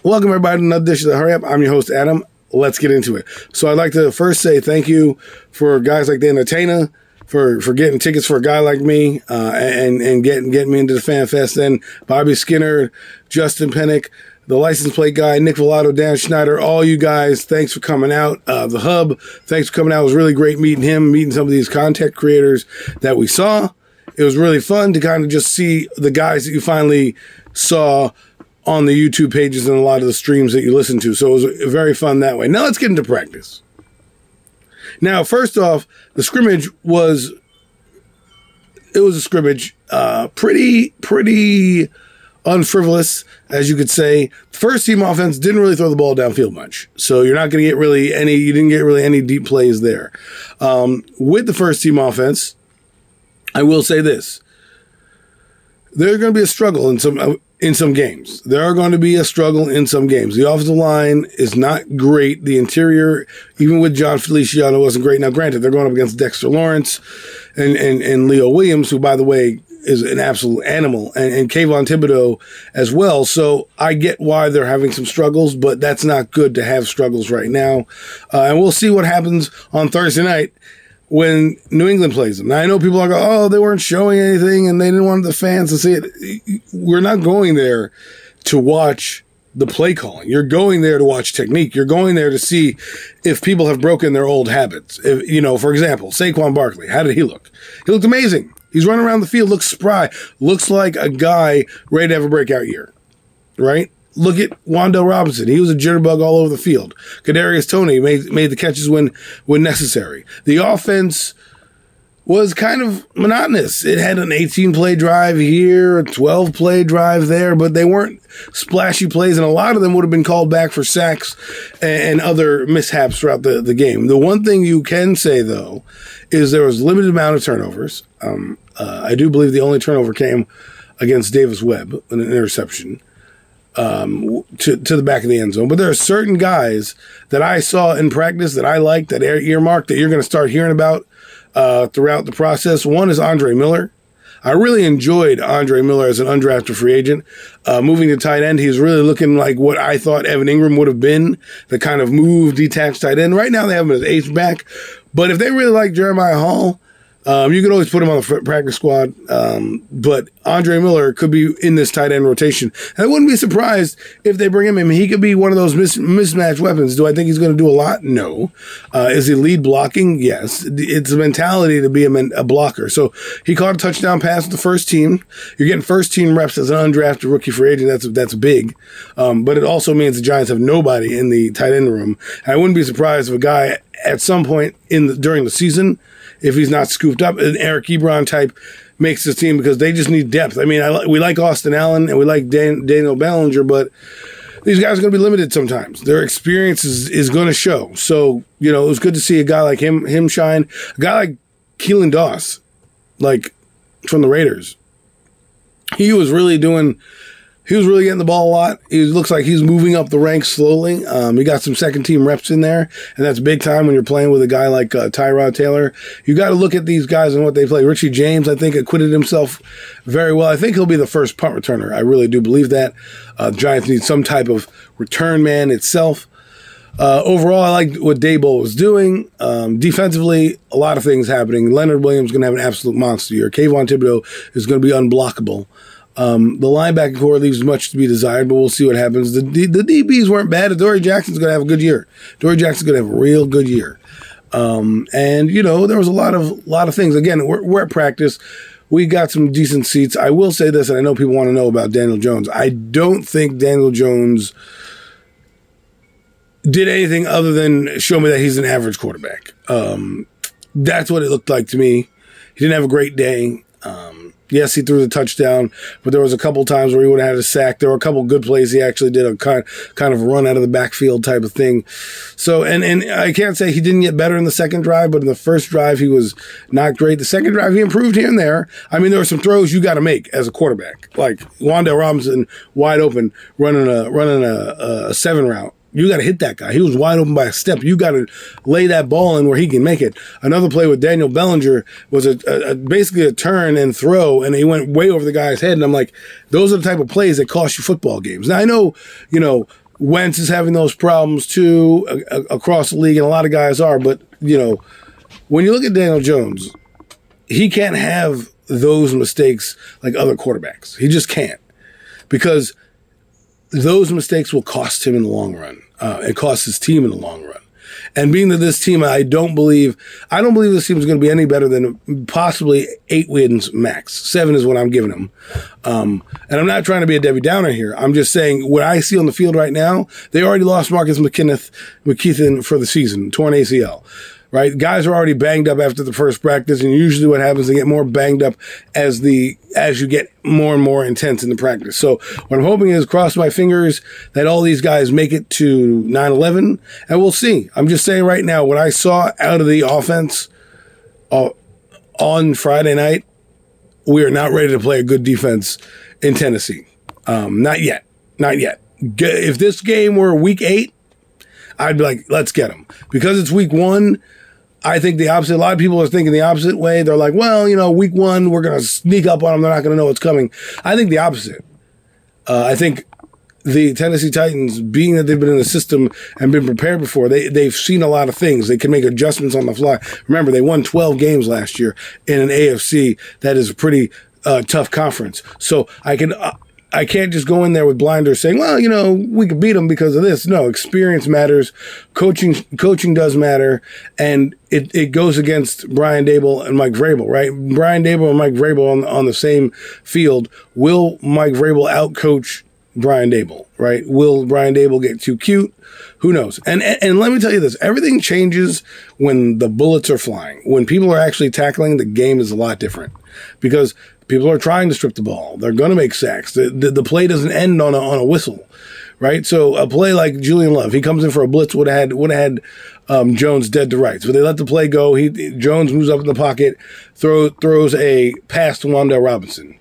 Welcome, everybody, to another edition of the Hurry Up. I'm your host, Adam. Let's get into it. So I'd like to first say thank you for guys like Dan Atena for getting tickets for a guy like me and getting me into the Fan Fest. Then Bobby Skinner, Justin Pennick, the license plate guy, Nick Villado, Dan Schneider, all you guys, thanks for coming out. The Hub, thanks for coming out. It was really great meeting him, meeting some of these content creators that we saw. It was really fun to kind of just see the guys that you finally saw on the YouTube pages and a lot of the streams that you listen to. So it was very fun that way. Now let's get into practice. Now, first off, the scrimmage was a scrimmage, pretty unfrivolous, as you could say. First team offense didn't really throw the ball downfield much. So you're not going to get you didn't get really any deep plays there. With the first team offense, I will say this. There's going to be a struggle in some games. There are going to be a struggle in some games. The offensive line is not great. The interior, even with John Feliciano, wasn't great. Now, granted, they're going up against Dexter Lawrence and Leo Williams, who, by the way, is an absolute animal, and Kayvon Thibodeau as well. So I get why they're having some struggles, but that's not good to have struggles right now. And we'll see what happens on Thursday night when New England plays them. Now, I know people are going, oh, they weren't showing anything and they didn't want the fans to see it. We're not going there to watch the play calling. You're going there to watch technique. You're going there to see if people have broken their old habits. If, for example, Saquon Barkley, how did he look? He looked amazing. He's running around the field, looks spry, looks like a guy ready to have a breakout year, right? Look at Wan'Dale Robinson. He was a jitterbug all over the field. Kadarius Toney made the catches when necessary. The offense was kind of monotonous. It had an 18-play drive here, a 12-play drive there, but they weren't splashy plays, and a lot of them would have been called back for sacks and other mishaps throughout the game. The one thing you can say, though, is there was a limited amount of turnovers. I do believe the only turnover came against Davis Webb, an interception. To the back of the end zone. But there are certain guys that I saw in practice that I like, that earmarked, that you're going to start hearing about throughout the process. One is Andre Miller. I really enjoyed Andre Miller as an undrafted free agent. Moving to tight end, he's really looking like what I thought Evan Ingram would have been, the kind of move, detached tight end. Right now they have him as H-back. But if they really like Jeremiah Hall, you can always put him on the practice squad, but Andre Miller could be in this tight end rotation. And I wouldn't be surprised if they bring him in. He could be one of those mismatched weapons. Do I think he's going to do a lot? No. Is he lead blocking? Yes. It's a mentality to be a blocker. So he caught a touchdown pass with the first team. You're getting first team reps as an undrafted rookie free agent. That's big. But it also means the Giants have nobody in the tight end room. And I wouldn't be surprised if a guy at some point during the season, if he's not scooped up, an Eric Ebron type makes the team, because they just need depth. I mean, we like Austin Allen and we like Daniel Bellinger, but these guys are going to be limited sometimes. Their experience is going to show. So, it was good to see a guy like him shine. A guy like Keelan Doss, like from the Raiders. He was really getting the ball a lot. He looks like he's moving up the ranks slowly. He got some second-team reps in there, and that's big time when you're playing with a guy like Tyrod Taylor. You got to look at these guys and what they play. Richie James, I think, acquitted himself very well. I think he'll be the first punt returner. I really do believe that. The Giants need some type of return man itself. Overall, I like what Daboll was doing. Defensively, a lot of things happening. Leonard Williams is going to have an absolute monster year. Kayvon Thibodeau is going to be unblockable. The linebacking core leaves much to be desired, but we'll see what happens. The DBs weren't bad. Dory Jackson's going to have a good year. Dory Jackson's going to have a real good year. And there was a lot of things. Again, we're at practice. We got some decent seats. I will say this, and I know people want to know about Daniel Jones. I don't think Daniel Jones did anything other than show me that he's an average quarterback. That's what it looked like to me. He didn't have a great day. Yes, he threw the touchdown, but there was a couple times where he would have had a sack. There were a couple good plays. He actually did a kind of run out of the backfield type of thing. So, and I can't say he didn't get better in the second drive, but in the first drive, he was not great. The second drive, he improved here and there. I mean, there were some throws you got to make as a quarterback, like Wan'Dale Robinson wide open running a 7 route. You got to hit that guy. He was wide open by a step. You got to lay that ball in where he can make it. Another play with Daniel Bellinger was basically a turn and throw, and he went way over the guy's head. And I'm like, those are the type of plays that cost you football games. Now, I know, Wentz is having those problems too across the league, and a lot of guys are. But, when you look at Daniel Jones, he can't have those mistakes like other quarterbacks. He just can't, because those mistakes will cost him in the long run and cost his team in the long run. And being that this team, I don't believe this team is going to be any better than possibly 8 wins max. 7 is what I'm giving them. And I'm not trying to be a Debbie Downer here. I'm just saying what I see on the field right now, they already lost Marcus McKethan for the season, torn ACL. Right, guys are already banged up after the first practice, and usually what happens, they get more banged up as you get more and more intense in the practice. So what I'm hoping is, cross my fingers, that all these guys make it to 9/11, and we'll see. I'm just saying right now, what I saw out of the offense on Friday night, we are not ready to play a good defense in Tennessee. Not yet. If this game were week 8, I'd be like, let's get them. Because it's week 1, I think the opposite. A lot of people are thinking the opposite way. They're like, well, week 1, we're going to sneak up on them. They're not going to know what's coming. I think the opposite. I think the Tennessee Titans, being that they've been in the system and been prepared before, they've seen a lot of things. They can make adjustments on the fly. Remember, they won 12 games last year in an AFC that is a pretty tough conference. So I can't just go in there with blinders saying, well, we could beat them because of this. No, experience matters. Coaching does matter. And it goes against Brian Daboll and Mike Vrabel, right? Brian Daboll and Mike Vrabel on the same field. Will Mike Vrabel outcoach Brian Daboll, right? Will Brian Daboll get too cute? Who knows? And let me tell you this. Everything changes when the bullets are flying. When people are actually tackling, the game is a lot different. Because people are trying to strip the ball. They're going to make sacks. The play doesn't end on a whistle, right? So a play like Julian Love, he comes in for a blitz, would have had Jones dead to rights. But they let the play go. Jones moves up in the pocket, throws a pass to Wan'Dale Robinson.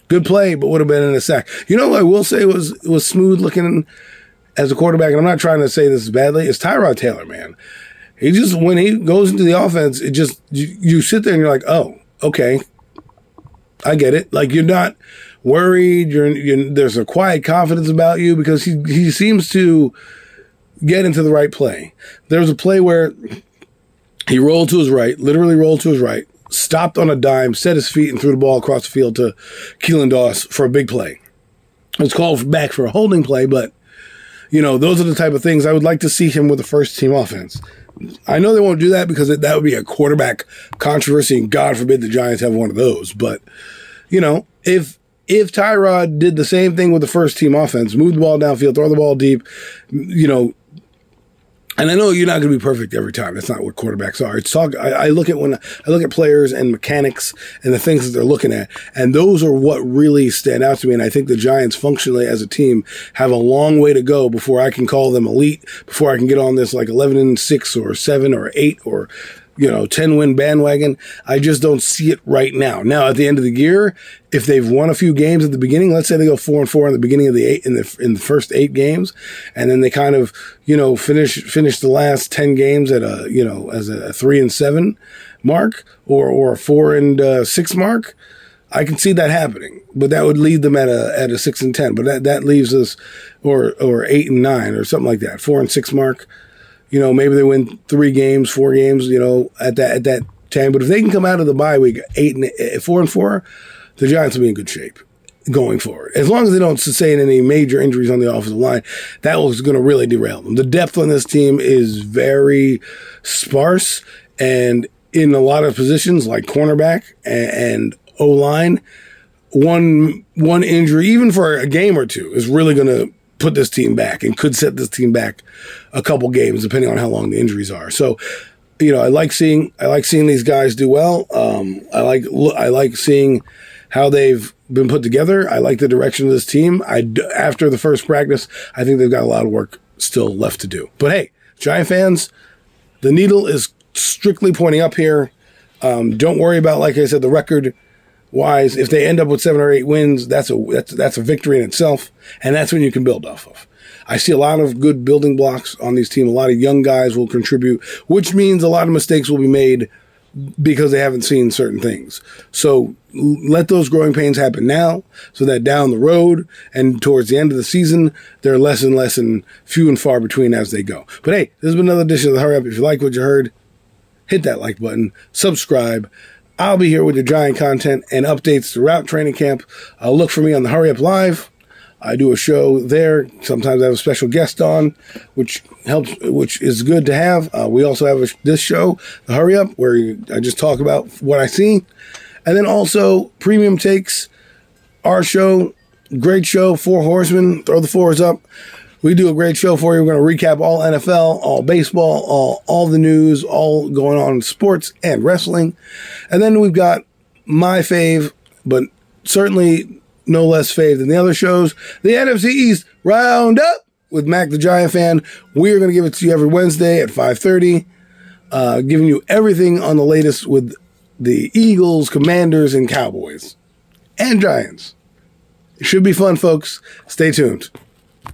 Good play, but would have been in a sack. What I will say was smooth looking as a quarterback, and I'm not trying to say this badly, it's Tyrod Taylor, man. He just, when he goes into the offense, it just, you sit there and you're like, oh, okay, I get it. Like, you're not worried. There's a quiet confidence about you because he seems to get into the right play. There was a play where he rolled to his right, literally rolled to his right, stopped on a dime, set his feet, and threw the ball across the field to Keelan Doss for a big play. It's called back for a holding play, but, those are the type of things I would like to see him with a first-team offense. I know they won't do that because that would be a quarterback controversy, and God forbid the Giants have one of those. But, if Tyrod did the same thing with the first-team offense, move the ball downfield, throw the ball deep, and I know you're not going to be perfect every time. That's not what quarterbacks are. I look at players and mechanics and the things that they're looking at, and those are what really stand out to me. And I think the Giants, functionally as a team, have a long way to go before I can call them elite. Before I can get on this like 11-6 or 7 or 8 or 10-win bandwagon. I just don't see it right now. Now, at the end of the year, if they've won a few games at the beginning, let's say they go 4-4 in the beginning of in the first 8 games, and then they kind of finish the last 10 games at as a 3-7 mark or a 4-6 mark. I can see that happening, but that would lead them at a 6-10. But that leaves us or 8-9 or something like that, 4-6 mark. Maybe they win 3 games, 4 games, at that time. But if they can come out of the bye week 4-4, the Giants will be in good shape going forward. As long as they don't sustain any major injuries on the offensive line, that was going to really derail them. The depth on this team is very sparse, and in a lot of positions like cornerback and O-line, one injury, even for a game or two, is really going to put this team back and could set this team back a couple games depending on how long the injuries are. So, I like seeing these guys do well. I like seeing how they've been put together. I like the direction of this team. After the first practice, I think they've got a lot of work still left to do. But hey, Giant fans, the needle is strictly pointing up here. Don't worry about, like I said, the record wise. If they end up with 7 or 8 wins, that's a victory in itself, and that's when you can build off of. I see a lot of good building blocks on these teams. A lot of young guys will contribute, which means a lot of mistakes will be made because they haven't seen certain things. So let those growing pains happen now so that down the road and towards the end of the season, they're less and less and few and far between as they go. But hey, this has been another edition of the Hurry Up. If you like what you heard, hit that like button, subscribe. I'll be here with the Giant content and updates throughout training camp. Look for me on the Hurry Up Live. I do a show there. Sometimes I have a special guest on, which helps, which is good to have. We also have this show, The Hurry Up, where I just talk about what I see. And then also Premium Takes, our show, great show, Four Horsemen, throw the fours up. We do a great show for you. We're going to recap all NFL, all baseball, all the news, all going on in sports and wrestling. And then we've got my fave, but certainly no less fave than the other shows, the NFC East Roundup with Mac the Giant Fan. We're going to give it to you every Wednesday at 5:30, giving you everything on the latest with the Eagles, Commanders, and Cowboys, and Giants. It should be fun, folks. Stay tuned.